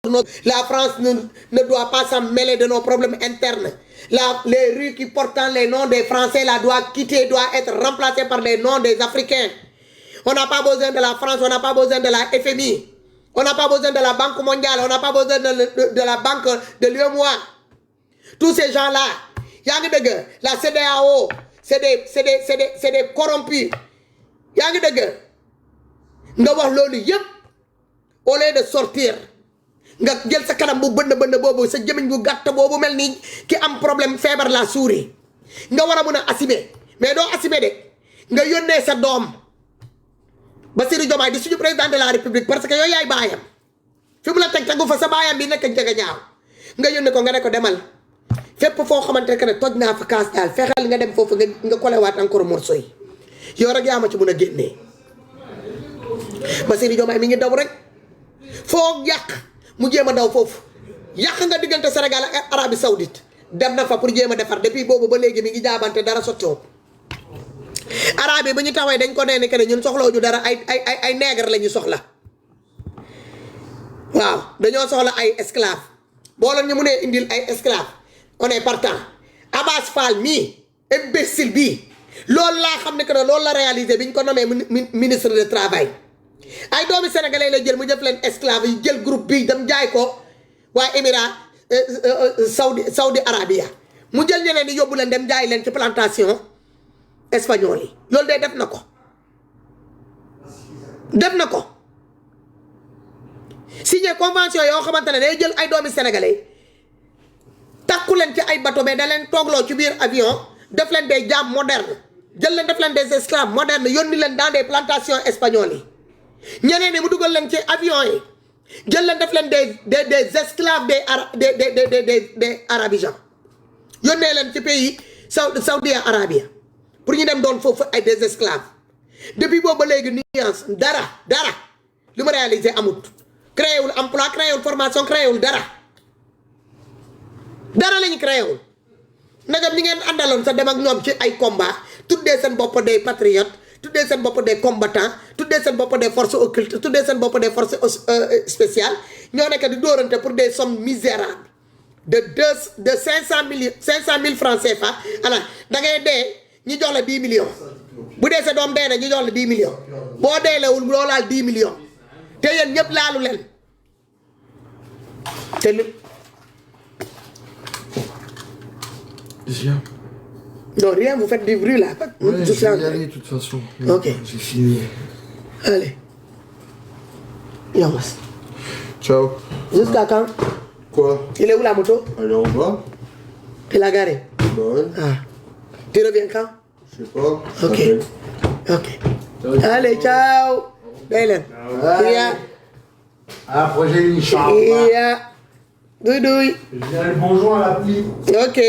La France ne doit pas s'en mêler de nos problèmes internes. Les rues qui portent les noms des Français doivent être remplacées par les noms des Africains. On n'a pas besoin de la France, on n'a pas besoin de la FMI. On n'a pas besoin de la Banque mondiale, on n'a pas besoin de la Banque de l'UEMOA. Tous ces gens-là, la CEDEAO, c'est des corrompus. Au lieu de sortir, nga jël sa kanam bu bënd bobu sa jëmiñ bu gatt bobu melni ki am problème fièvre la souris nga wara mëna assumer mais do assumer de nga yónnee sa dom Bassirou Diomaye di suñu président de la République parce que yow yaay bayam fi mu la tegu fa sa bayam bi nek jaga ñaaw nga yónnee ko nga ne ko demal fépp fo xamantene que ne toj naa fa kaas daal fexal nga dem fofu nga kolewaat encore morceau yi yow rek yaa ma ci mëna génné Bassirou Diomaye mi ngi daw rek fo yak mu jéem a daw foofu yàq nga diggante Sénégal ak Arabie Saoudite dem na fa pour jéem a defar depuis boobu ba léegi mi ngi jaabante dara sottoo arabe yi bu ñu tawee dañ ko nee ne que ñun soxloo ñu dara ay nègre la ñu soxla waaw dañoo soxla ay esclave boo leen ñu mënee indil ay esclave on est partant Abass Fall mii imbécile bii loolu laa xam ne que loolu la réalisé bi ñu ko nommé ministre de travail ay doomi sénégalais la jël mu def leen esclave yi jël groupe bi dem jaay ko waa émirat Saudi Arabia mu jël ñeneen di yóbbu leen dem jaay leen ci plantation espagnol yi loolu de def na ko signé convention yoo xamante ne day jël ay doomi sénégalais takku leen ci ay bateau mais da leen toogloo ci biir avion def leen des jaam moderne jël leen def leen des esclaves modernes yónni leen dans des plantations espagnoles yi ñeneen ni mu dugal leen ci avion yi jël leen def leen des esclaves des arabisans yónnee leen ci pays Saudi Arabia pour ñu dem doon foofu ay des esclaves depuis boobu ba léegi nuance dara lu mu réalisé amut créé wul emploi créé wul formation créé wul dara lañu créé wul nagam ñi ngeen àndaloon sa dem ak ñoom ci ay combat tuddee seen bopp des patriotes tuddee seen bopp des combattants tuddee seen bopp des forces occultes tuddee seen bopp des forces spéciales ñoo nekk di dóorante pour des sommes misérables de 500 000 francs CFA alors da ngay dee ñu jox la 10 millions bu dee sa doom dee na ñu jox la 10 millions boo deelewul loo laal 10 millions te yéen ñëpp laalu leen te lu non, rien, vous faites du bruit là. Ouais, je vais y aller de toute façon. Ok. J'ai fini. Allez. Yomas. Ciao. Jusqu'à quand? Quoi? Il est où la moto? Elle est en bas. Il a garé. Bonne. Ah. Tu reviens quand? Je sais pas. Ok. Ok. Allez, ciao. Belen. À la prochaine, Inch'Allah. Yeah. Doudoui. Je dirais bonjour à la petite. Ok.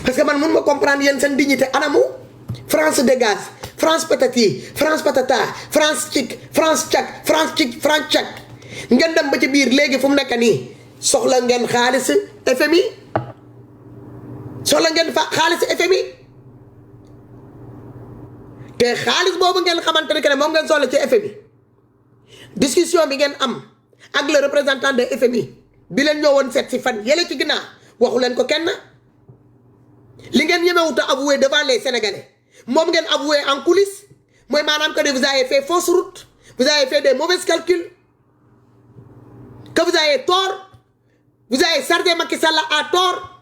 Parce que man mun ma comprendre yéen seen dignité anamu France dégage France patati France patata France cik France cak France cik France cak ngeen dem ba ci biir léegi fu mu nekk nii soxla ngeen xaalis FMI soxla ngeen fa xaalis FMI te xaalis boobu ngeen xamante ne que moom ngeen soxla ci FMI discussion bi ngeen am ak le représentant de FMI bi leen ñëwoon seet si fan yële ci ginnaaw waxu leen ko kenn. li ngeen ñemewut a avoué devant les Sénégalais moom ngeen avoué en coulisses mooy maanaam que vous avez fait fausse route vous avez fait des mauvais calculs que vous avez tort vous avez chargé Macky Sall à tort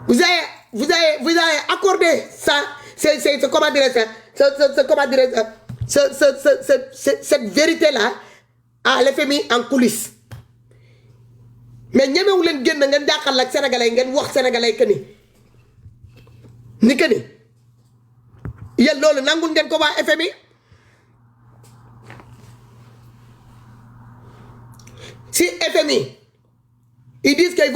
vous avez accordé ça c'est comment dire ça cette vérité là à l'FMI en coulisses. Mais ñemewu leen génn ngeen jàkkal ak sénégalais ngeen wax sénégalais que ni yéen loolu nangul ngeen ko waa FMI si FMI ils disent qu'ils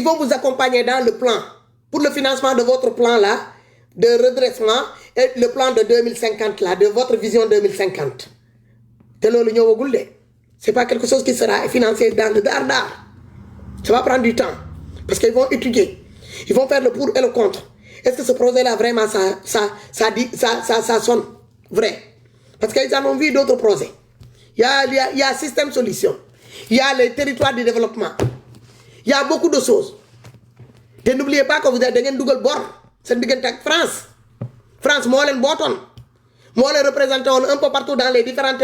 vont vous accompagner dans le plan pour le financement de votre plan là de redressement et le plan de 2050 là de votre vision 2050 te loolu ñëwagul de C'est pas quelque chose qui sera financé dans le dardard. Ça va prendre du temps. Parce qu'ils vont étudier. Ils vont faire le pour et le contre. Est-ce que ce projet-là, vraiment, ça sonne vrai? Parce qu'ils en ont vu d'autres projets. Il y a système solution. Il y a les territoires de développement. Il y a beaucoup de choses. Et n'oubliez pas que vous êtes dans Google Bord. C'est avec France. France, moi, les botons. Moi, les représentants un peu partout dans les différentes,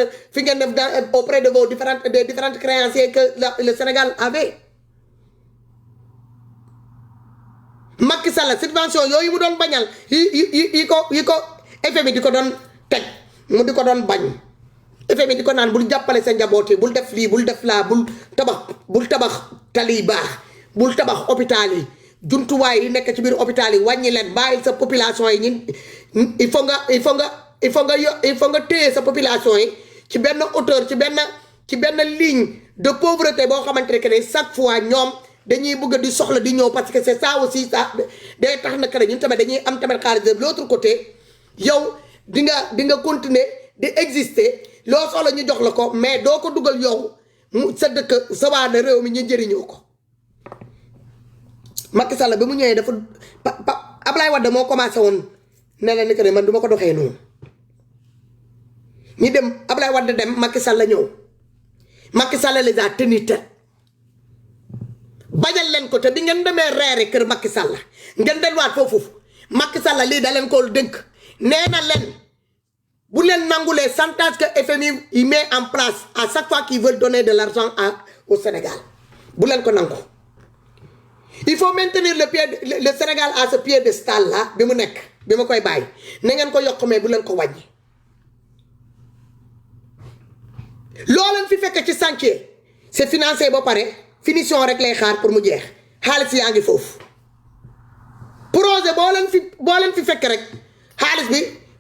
auprès de vos différentes créanciers que le Sénégal avait. Macky Sall subvention yooyu mu doon bañal yi ko FMI di ko doon teg mu di ko doon bañ FMI di ko naan bul jàppale sa njaboot yi bul def lii bul def laa bul tabax tali yi baax bul tabax hôpital yi jumtuwaay yi nekk ci biir hôpital yi wàññi leen bàyyil sa population yi ñun il faut nga téye sa population yi ci benn hauteur ci benn ligne de pauvreté boo xamante ne que ne chaque fois ñoom dañuy bëgg di soxla di ñëw parce que c'est ça aussi ça day tax na que ñun tamit dañuy am tamit xaalis de l'autre côté yow di nga continuer di exister loo soxla ñu jox la ko mais doo ko dugal yow sa dëkk sa waa na réew mi ñu njëriñoo ko. Macky Sall bi mu ñëwee dafa Ablaye Wade moo commencé woon ne la ni que ne man du ma ko doxee noonu ñu dem Ablaye Wade dem Macky Sall la ñëw Macky Sall les a tenu tête bajal leen ko te bi ngeen demee reere kër Macky Sall ngeen delluwaat foofu Macky Sall lii da leen ko dénk nee na leen bu leen nangulee chantage que FMI il met en place à chaque fois qu'ils veulent donner de l'argent au Sénégal bu leen ko nangu. Il faut maintenir le Sénégal à ce piédestal là bi mu nekk bi ma koy bàyyi na ngeen ko yokk mais bu leen ko wàññi. loo leen fi fekk ci chantier c'est financé ba pare. finition rek lay xaar pour mu jeex xaalis yaa ngi foofu projet boo leen fi fekk rek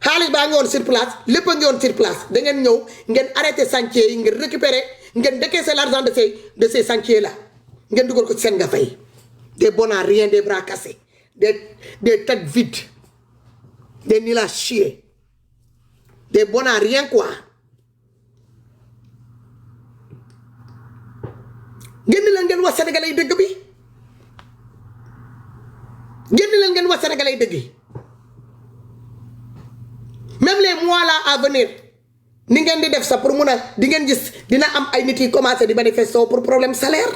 xaalis baa ngi woon sur place lépp a ngi woon sur place da ngeen ñëw ngeen arrêté chantier yi ngeen récupérer ngeen décaisser l'argent de ces chantiers là ngeen dugal ko ci seen nga fay des bons à rien des bras cassés des têtes vides des nuls à chier des bons à rien quoi. génn leen ngeen wax sénégalais yi dëgg bi génn leen ngeen wax sénégalais yi dëgg yi même les mois là à venir ni ngeen di def sax pour mun a di ngeen gis dina am ay nit yi commencé di manifester pour problème salaire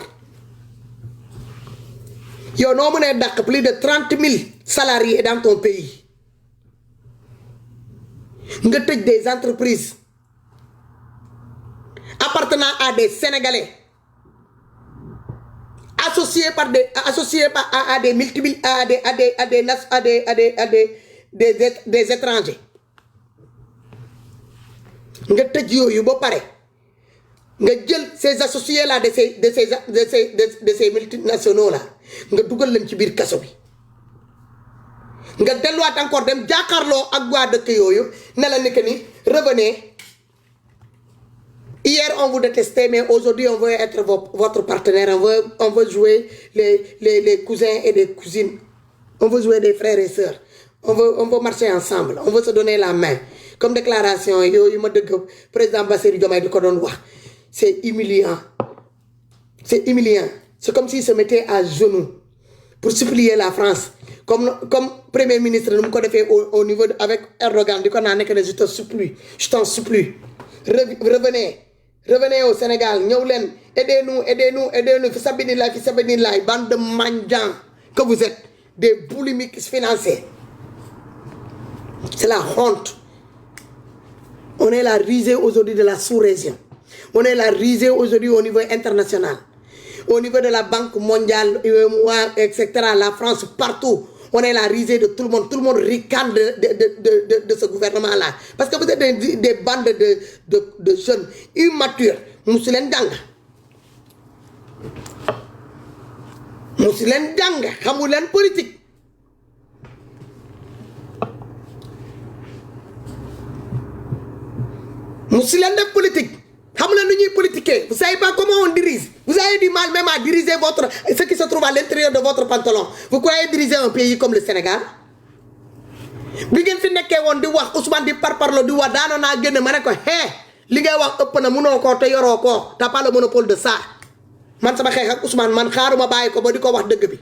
yow noo mënee dàq plus de 30 000 salariés dans ton pays nga tëj des entreprises appartenant à des sénégalais. Associés à des étrangers nga tëj yooyu ba pare nga jël ces associés là de ces multinationaux là nga dugal leen ci biir kaso bi nga delluwaat encore dem jàkkaarloo ak waa dëkk yooyu ne la ni que ni revenez. Hier, on vous détestait, mais aujourd'hui, on veut être votre partenaire. On veut jouer les cousins et les cousines. On veut jouer des frères et sœurs. On veut marcher ensemble. On veut se donner la main. Comme déclaration, président Bassirou Diomaye di ko doon wax. C'est humiliant. C'est humiliant. C'est comme s'il se mettait à genoux pour supplier la France. Comme Premier ministre, nous avons fait au niveau avec Erdogan. Je t'en supplie. Je t'en supplie. Revenez au Sénégal, aidez-nous, Fissabinilaï, bande de mendiants que vous êtes, des boulimiques financiers. C'est la honte. On est la risée aujourd'hui de la sous-région. On est la risée aujourd'hui au niveau international. Au niveau de la Banque mondiale, etc., la France, partout. On est la risée de tout le monde. Tout le monde ricane de ce gouvernement-là. Parce que vous êtes des bandes de jeunes immatures. Moussilène Danga. Moussilène Danga. Hamoulen politique. Moussilène de politique. Vous ne savez pas comment on dirige. Vous avez du mal même à diriger ce qui se trouve à l'intérieur de votre pantalon. Vous croyez diriger un pays comme le Sénégal? Bi ngeen fi nekkee woon di wax Ousmane di parparlo di wax daanoon naa génn ma ne ko li ngay wax ëpp na mënoo ko te yoroo ko t'as pas le monopole de ça man sama xeex ak Ousmane man xaaruma bàyyi ko ba di ko wax dëgg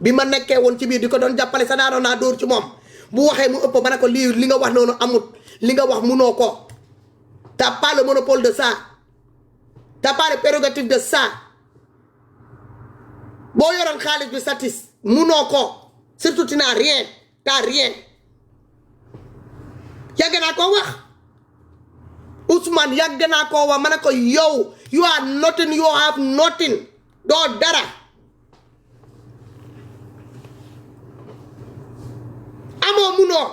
bi ma nekkee woon ci biir di ko doon jàppale sa daanoon naa dóor ci moom bu waxee mu ëpp ba ne ko lii li nga wax noonu amut li nga wax mënoo ko t'as pas le monopole de ça t'as pas le prérogative de ça boo yoroon xaalis bi satis mënoo ko surtout tu n'as rien t'as rien yàgg naa koo wax Ousmane yàgg naa koo wax ma ne ko yow you are nothing you have nothing doo dara amoo munoo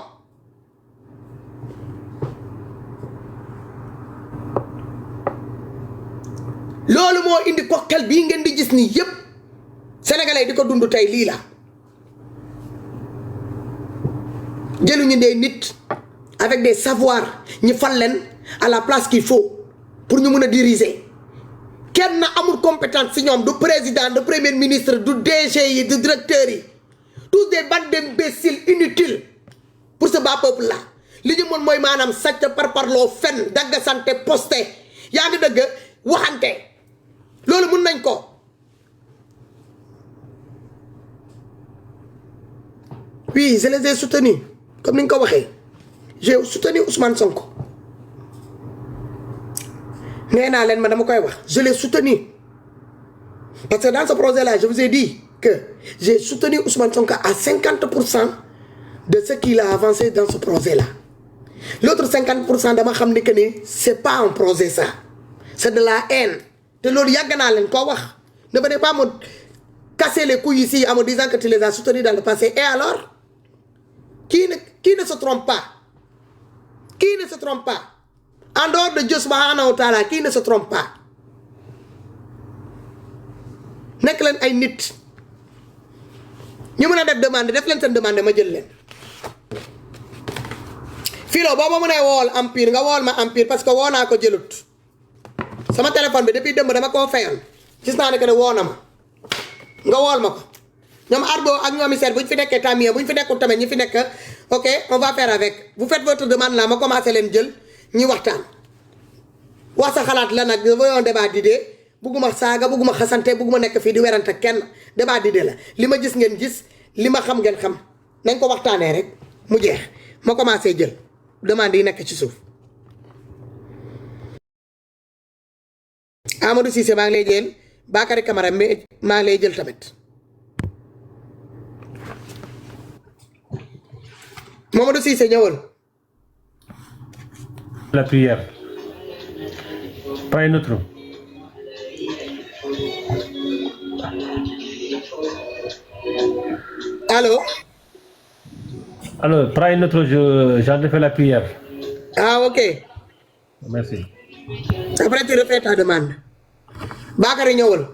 loolu moo indi cocktail bii ngeen di gis nii yépp sénégalais di ko dund tey lii la jëluñu des nit avec des savoirs ñu fal leen à la place qu'il faut pour ñu mën a diriger kenn amul compétence si ñoom du président du premier ministre du DG yi du directeur yi tous des bandes d'imbéciles inutiles pour ce bas peuple là li ñu mën mooy maanaam sàcc parloo fen dagga santé posté yaa ngi dëgg waxante loolu mën nañ ko oui je les ai soutenus comme ni nga ko waxee j'ai soutenu Ousmane Sonko nee naa leen ma dama koy wax je l'ai soutenu parce que dans ce projet là je vous ai dit que j'ai soutenu Ousmane Sonko à 50% de ce qu'il a avancé dans ce projet là l'autre 50% dama xam ni que ni c'est pas un projet ça c'est de la haine te loolu yàgg naa leen koo wax ne venez pas me casser les couilles ici en me disant que tu les as soutenus dans le passé et alors qui ne se trompe pas qui ne se trompe pas en dehors de Dieu subhanahu wa ta'ala qui ne se trompe pas nekk leen ay nit ñu mën a def demande def leen seen demande ma jël leen filo boo ma mënee wool empire nga wool ma empire parce que woo naa ko jëlut sama téléphone bi depuis démb dama koo fayoon gis naa ne que ne woo na ma nga wool ma ko ñoom Arbo ak ñoom Isère bu ñu fi nekkee tamit bu ñu fi nekkul tamit ñi fi nekk ok on va faire avec vous faites votre demande là ma commencé leen jël ñi waxtaan wax sa xalaat la nag voyons débat d'idée bugguma saaga bugguma xasante bugguma nekk fii di werante kenn débat d'idée la li ma gis ngeen gis li ma xam ngeen xam nañ ko waxtaanee rek mu jeex ma commencé jël demande yi nekk ci suuf Amadou Cissé maa ngi lay jël Bakary Camara maa ngi lay jël tamit Mamadou Cissé ñëwal. La prière. Pray notre. Allô? Alors, pray notre, j'en ai fait la prière. Ah, ok. Merci. Après, tu refais ta demande. Bakary ñëwal.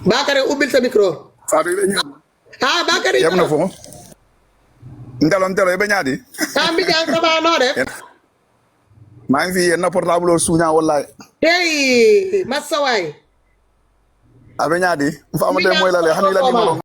Bakary ubbil sa micro. Ah, Bakary yam na fo ndalon telo be ñaadi ah mi jang sama no def maa ngi fi yenn portable suña wallahi hey massa way abe ñaadi fa amade moy la le hani la ni malong